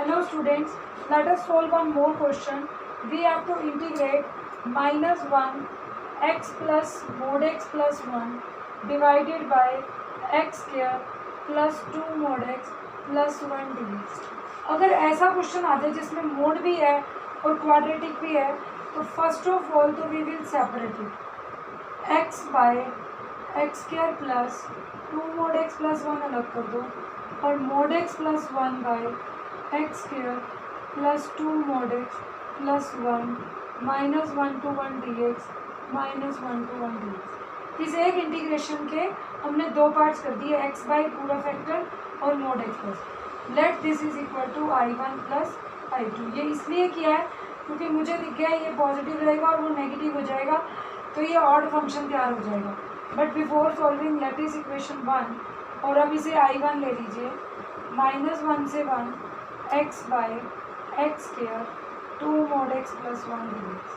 Hello students, let us solve one more question. We have to integrate minus 1 x plus mod x plus 1 divided by x square plus 2 mod x plus 1 dx. अगर ऐसा question आ जाए जिसमें mode भी है और quadratic भी है तो फर्स्ट ऑफ ऑल तो we will separate it x by x square plus 2 mod x plus 1 अलग कर दो और mod x plus 1 by x square plus 2 mod x plus 1 minus 1 to 1 dx minus 1 to 1 dx. इस एक integration के हमने दो पार्ट्स कर दिए x बाई पूरा फैक्टर और mod x plus. Let this is equal to I1 plus I2. ये इसलिए किया है क्योंकि मुझे दिख गया ये पॉजिटिव रहेगा और वो नेगेटिव हो जाएगा तो ये ऑड फंक्शन तैयार हो जाएगा. But before solving let is equation 1 और अब इसे I1 ले लीजिए माइनस 1 से 1 x by x square 2 mod x plus 1 dx.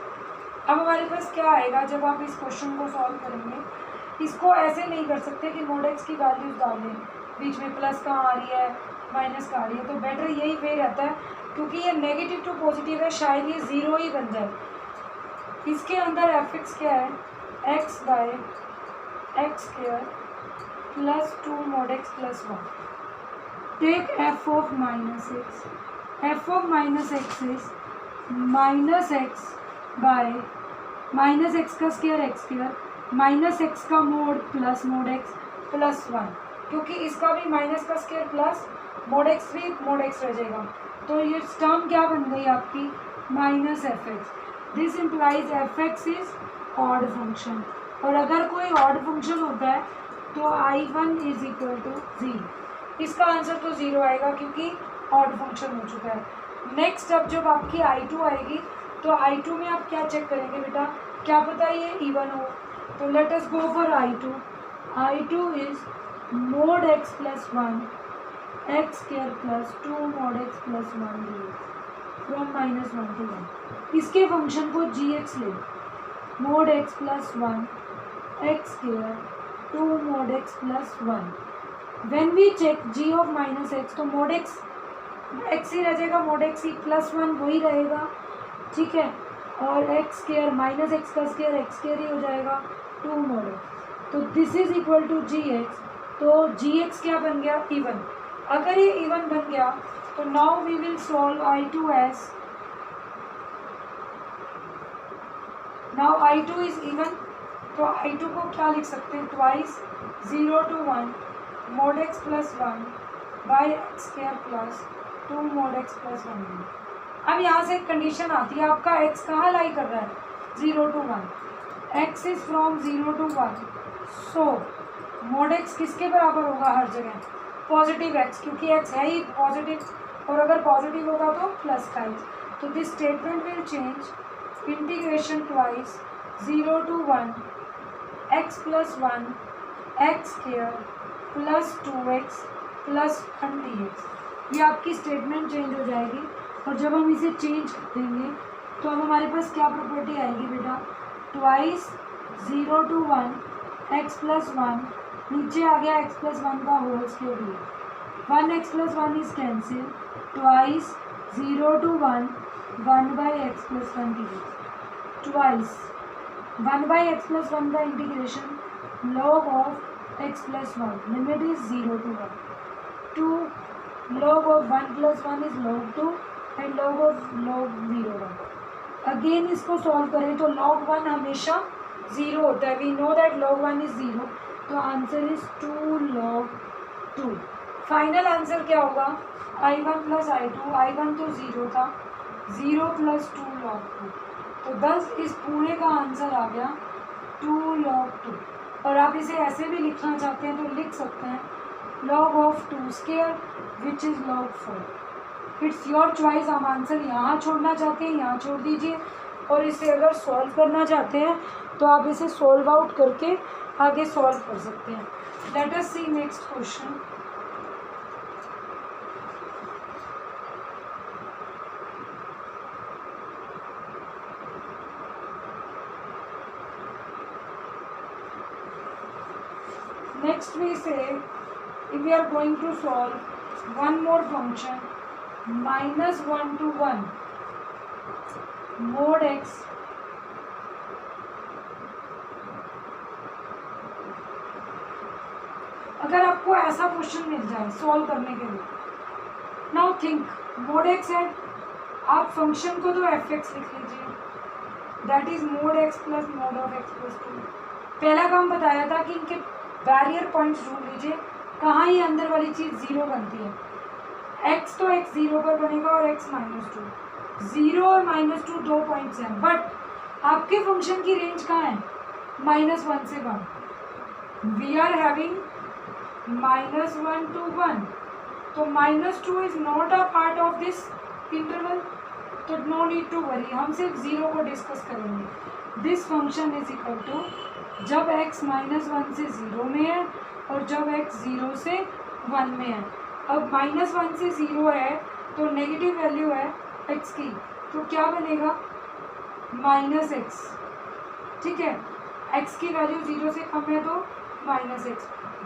अब हमारे पास क्या आएगा जब आप इस क्वेश्चन को सॉल्व करेंगे. इसको ऐसे नहीं कर सकते कि mod x की वैल्यूज डाल दें, बीच में प्लस कहाँ आ रही है माइनस कहाँ आ रही है. तो बेटर यही वे रहता है क्योंकि ये नेगेटिव टू पॉजिटिव है, शायद ये ज़ीरो ही बन जाए. इसके अंदर एफ एक्स क्या है x by x square plus 2 mod x plus 1. Take f of minus x. f of minus x is minus x by minus x का square x square minus x का mode plus mod x plus 1. क्योंकि इसका भी minus का square plus mod x भी mod x रह जाएगा तो ये टर्म क्या बन गई आपकी minus F x. This implies F x is odd function और अगर कोई ऑड फंक्शन होता है तो I1 इज इक्वल टू 0. इसका आंसर तो 0 आएगा क्योंकि ऑड फंक्शन हो चुका है. नेक्स्ट अब जब आपकी I2 आएगी तो I2 में आप क्या चेक करेंगे बेटा, क्या पता ये इवन हो. तो let us go for I2. I2 is mod x plus 1 x square plus 2 mod x plus 1 dx from minus 1 to 1. इसके फंक्शन को gx ले mod x plus 1 x square 2 mod x plus 1. When we check g of minus x तो mod x x ही रह जाएगा, mod x ही plus 1 वही रहेगा, ठीक है. और एक्स स्क्वायर माइनस एक्स का स्क्वायर एक्स स्क्वायर ही हो जाएगा 2 mod x. तो this is equal to g x. तो जी एक्स क्या बन गया इवन. अगर ये इवन बन गया तो now we will solve I2 एस. नाउ I2 इज इवन तो I2 को क्या लिख सकते हैं twice 0 to 1 mod x plus 1 by x square plus 2 mod x plus 1. अब यहाँ से एक कंडीशन आती है, आपका x कहाँ लाई कर रहा है 0 to 1. x is from 0 to 1 so mod x किसके बराबर होगा हर जगह पॉजिटिव x, क्योंकि x है ही पॉजिटिव और अगर पॉजिटिव होगा तो प्लस का ही. तो this statement will change integration twice 0 to 1 x plus 1 x square plus 2x plus 1 dx. ये आपकी स्टेटमेंट चेंज हो जाएगी और जब हम इसे चेंज कर देंगे तो अब हमारे पास क्या प्रॉपर्टी आएगी बेटा ट्वाइस 0 to 1 एक्स प्लस 1 नीचे आ गया एक्स प्लस 1 का होल स्क्वायर दिया 1 x plus 1 is cancel twice 0 to 1 by x plus 1 dx. Twice 1 by x plus 1 का integration log of x plus 1 limit is 0 to 1 2 log of 1 plus 1 is log 2 and log of log 0 1. Again इसको solve करें तो log 1 हमेशा 0 होता है. We know that log 1 is 0 तो answer is 2 log 2. Final answer क्या होगा I1 प्लस I2. I1 तो 0 था 0 प्लस 2 log 2 तो 10 इस पूरे का आंसर आ गया 2 log 2. और आप इसे ऐसे भी लिखना चाहते हैं तो लिख सकते हैं log of 2 square which is log 4. It's your choice. आप आंसर यहाँ छोड़ना चाहते हैं यहाँ छोड़ दीजिए और इसे अगर सॉल्व करना चाहते हैं तो आप इसे सॉल्व आउट करके आगे सॉल्व कर सकते हैं. Let us see next question. Next we say if we are going to solve one more function -1 to 1 mod x अगर आपको ऐसा क्वेश्चन मिल जाए सॉल्व करने के लिए, नाउ थिंक mod x है, आप फंक्शन को तो एफ एक्स लिख लीजिए, that is mod x plus mod of x plus 2। पहला काम बताया था कि इनके बैरियर पॉइंट्स ढूंढ लीजिए, कहाँ ये अंदर वाली चीज़ जीरो बनती है। x तो x जीरो पर बनेगा और x -2, जीरो और -2 दो पॉइंट्स हैं, बट आपके फंक्शन की रेंज कहाँ है, -1 से 1। वी आर हैविंग -1 to 1, तो -2 is not a part of this interval, तो नो नीड टू वरी, हम सिर्फ जीरो को डिस्कस करेंगे। This function is equal to जब x -1 से 0 में है और जब x 0 से 1 में है। अब -1 से 0 है तो नेगेटिव वैल्यू है x की, तो क्या बनेगा -x, ठीक है। x की वैल्यू 0 से कम है तो -x,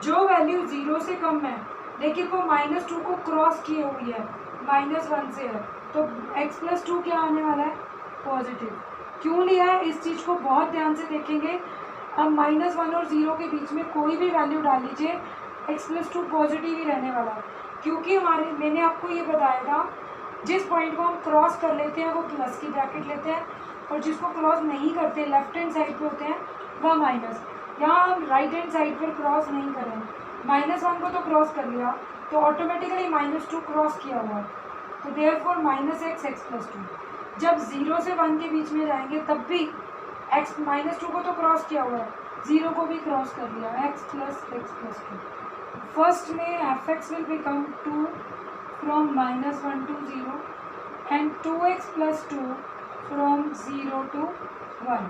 जो वैल्यू 0 से कम है लेकिन वो -2 को क्रॉस किए हुई है, -1 से है, तो x प्लस 2 क्या आने वाला है, पॉजिटिव। क्यों लिया है इस चीज़ को बहुत ध्यान से देखेंगे। अब -1 और 0 के बीच में कोई भी वैल्यू डाल लीजिए, x प्लस 2 पॉजिटिव ही रहने वाला है, क्योंकि मैंने आपको ये बताया था जिस पॉइंट को हम क्रॉस कर लेते हैं वो प्लस की ब्रैकेट लेते हैं, और जिसको क्रॉस नहीं करते लेफ्ट हैंड साइड पे होते हैं वह माइनस। यहाँ हम राइट हैंड साइड पर क्रॉस नहीं कर रहे हैं, -1 को तो क्रॉस कर लिया तो ऑटोमेटिकली -2 क्रॉस किया हुआ है, तो देयरफॉर -x x प्लस 2। जब 0 से 1 के बीच में जाएंगे तब भी x -2 को तो क्रॉस किया हुआ है, 0 को भी क्रॉस कर लिया, x प्लस 2। फर्स्ट में F x will become 2 from -1 to 0 and 2x plus 2 from 0 to 1।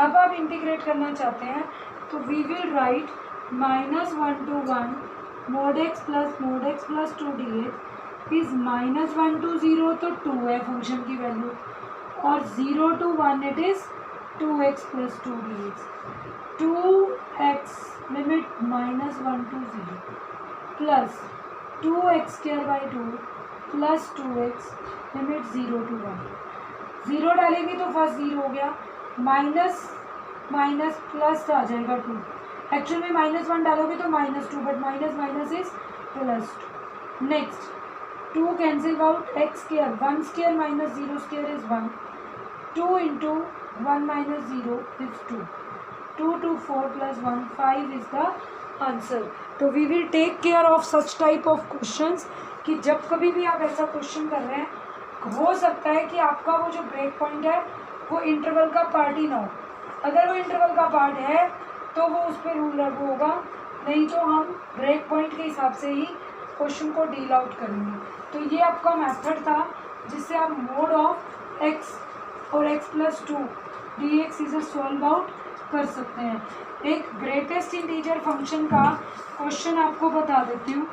अब आप इंटीग्रेट करना चाहते हैं तो we will write -1 to 1 mod x plus 2 dx is -1 to 0 तो 2 है फंक्शन की वैल्यू, और 0 to 1 it is 2x plus 2 dx। 2x limit -1 to 0 plus 2x square by 2 plus 2x limit 0 to 1। 0 डालेंगे तो फर्स्ट 0 हो गया, माइनस माइनस प्लस आ जाएगा 2, actual में -1 डालोगे तो -2, but minus minus is plus 2। Next 2 cancel out, x square 1 square minus 0 square is 1, 2 into 1 minus 0 is 2, 2 to 4 plus 1 5 is the answer. तो we will take care of such type of questions कि जब कभी भी आप ऐसा question कर रहे हैं हो सकता है कि आपका वो जो ब्रेक पॉइंट है वो इंटरवल का पार्ट ही ना हो। अगर वो इंटरवल का पार्ट है तो वो उस पर रूल लागू होगा, नहीं तो हम ब्रेक पॉइंट के हिसाब से ही क्वेश्चन को डील आउट करेंगे। तो ये आपका मेथड था जिससे आप मोड ऑफ x और x प्लस 2 dx इसे सॉल्व आउट कर सकते हैं। एक ग्रेटेस्ट इंटीजर फंक्शन का क्वेश्चन आपको बता देती हूँ।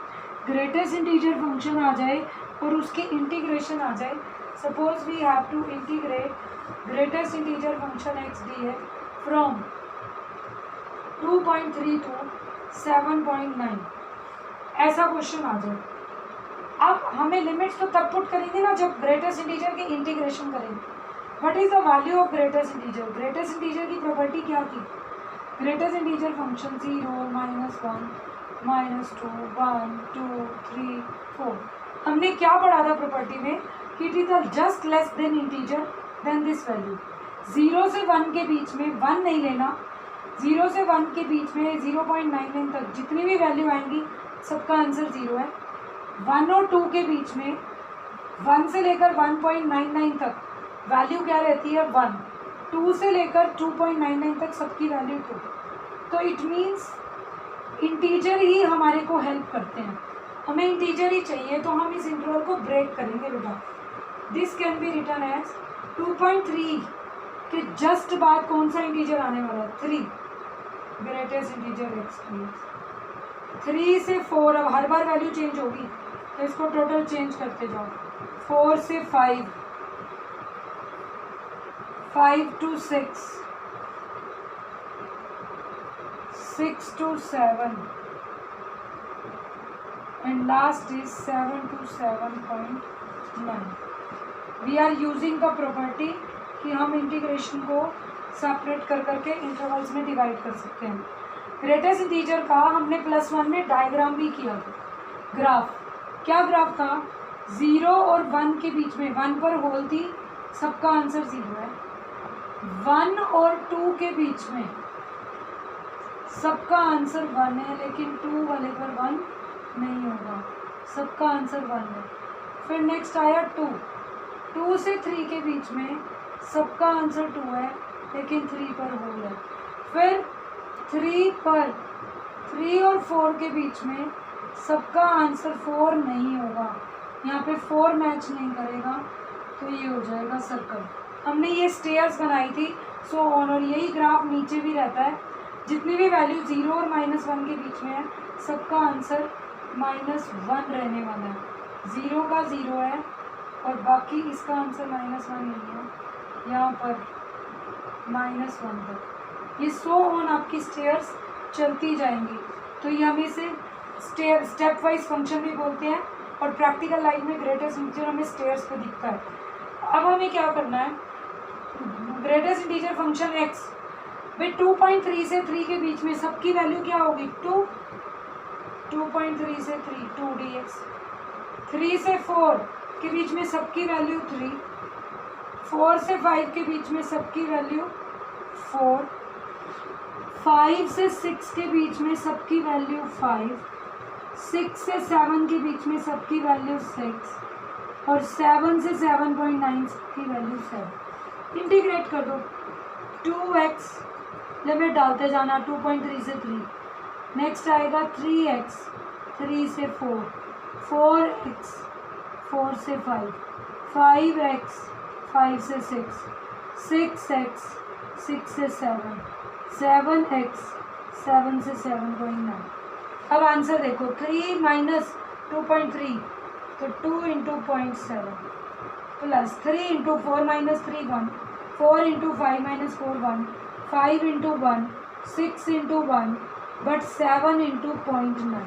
ग्रेटेस्ट इंटीजर फंक्शन आ जाए और उसकी इंटीग्रेशन आ जाए, suppose we have to integrate greatest integer function x dx from 2.3 to 7.9, ऐसा क्वेश्चन आ जाए। अब हमें लिमिट्स तो तब पुट करेंगे ना जब ग्रेटेस्ट इंटीजर की इंटीग्रेशन करेंगे। What is the value of greatest integer? Greatest integer की प्रॉपर्टी क्या थी? Greatest integer function 0 -1 -2 1 2 3 4। हमने क्या पढ़ा था प्रॉपर्टी में कि it is just less than integer than this value. 0 से 1 के बीच में 1 नहीं लेना, 0 से 1 के बीच में 0.99 तक जितनी भी वैल्यू आएंगी सबका आंसर 0 है। 1 और 2 के बीच में 1 से लेकर 1.99 तक वैल्यू क्या रहती है 1, 2 से लेकर 2.99 तक सबकी वैल्यू 2। तो इट मीन्स इंटीजर ही हमारे को हेल्प करते हैं, हमें इंटीजर ही चाहिए, तो हम इस इंटरवल को ब्रेक करेंगे बेटा। This can be written as 2.3 के जस्ट बाद कौन सा इंटीजर आने वाला है 3, ग्रेटेस्ट इंटीजर x 3 से 4। अब हर बार वैल्यू चेंज होगी तो इसको टोटल चेंज करते जाओ। 4 से 5, 5 to 6, 6 to 7 and last is 7 to 7.9। 9. We are using the property कि हम इंटीग्रेशन को सेपरेट कर करके इंटरवल्स में डिवाइड कर सकते हैं. ग्रेटेस्ट इंटीजर का हमने +1 में डायग्राम भी किया था. ग्राफ, क्या ग्राफ था? 0 और 1 के बीच में 1 पर होल थी, सबका आंसर 0 है. 1 और 2 के बीच में सबका आंसर 1 है, लेकिन 2 वाले पर 1 नहीं होगा, सबका आंसर 1 है. फिर नेक्स्ट आया 2 से 3 के बीच में सबका आंसर 2 है, लेकिन 3 पर होल है. फिर 3 और 4 के बीच में सबका आंसर 4 नहीं होगा, यहाँ पे 4 मैच नहीं करेगा, तो ये हो जाएगा सर्कल. हमने ये स्टेयर्स बनाई थी सो ऑन, और यही ग्राफ नीचे भी रहता है. जितनी भी वैल्यू 0 और -1 के बीच में है सबका आंसर -1 रहने वाला है. 0 का 0 है और बाकी इसका आंसर -1 नहीं है, यहाँ पर -1 तक. ये सो ऑन आपकी स्टेयर्स चलती जाएंगी. तो ये हमें इसे स्टेप वाइज फंक्शन भी बोलते हैं, और प्रैक्टिकल लाइफ में ग्रेटेस्ट इंटीजर हमें स्टेयर्स पे दिखता है. अब हमें क्या करना है? ग्रेटेस्ट इंटीजर फंक्शन x भाई 2.3 से 3 के बीच में सबकी वैल्यू क्या होगी? 2. 2.3 से 3 2 dx. 3 से 4 के बीच में सबकी वैल्यू 3. 4 से 5 के बीच में सबकी वैल्यू 4. 5 से 6 के बीच में सबकी वैल्यू 5. 6 से 7 के बीच में सबकी वैल्यू 6, और 7 से 7.9 की वैल्यू 7. इंटीग्रेट कर दो. 2x लिमिट डालते जाना 2.3 से 3. नेक्स्ट आएगा 3x 3 से 4, 4x 4 से 5, 5x 5 से 6, 6x 6 से 7, 7x 7 से 7.9. अब आंसर देखो, 3 माइनस 2.3 तो 2 into 0.7 plus 3 into 4 minus 3 1, 4 into 5 minus 4 1, 5 into 1, 6 into 1, but 7 into 0.9.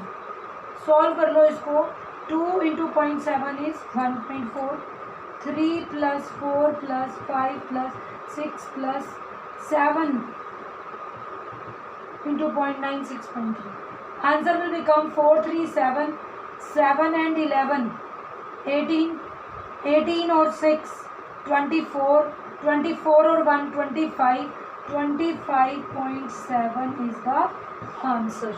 Solve कर लो इसको. 2 into 0.7 is 1.4. 3 plus 4 plus 5 plus 6 plus 7 into 0.9 6.3. Answer will become 4 3 7, 7 and 11 18, 18 और 6 24, 24 और 1 25, 25.7 is the answer.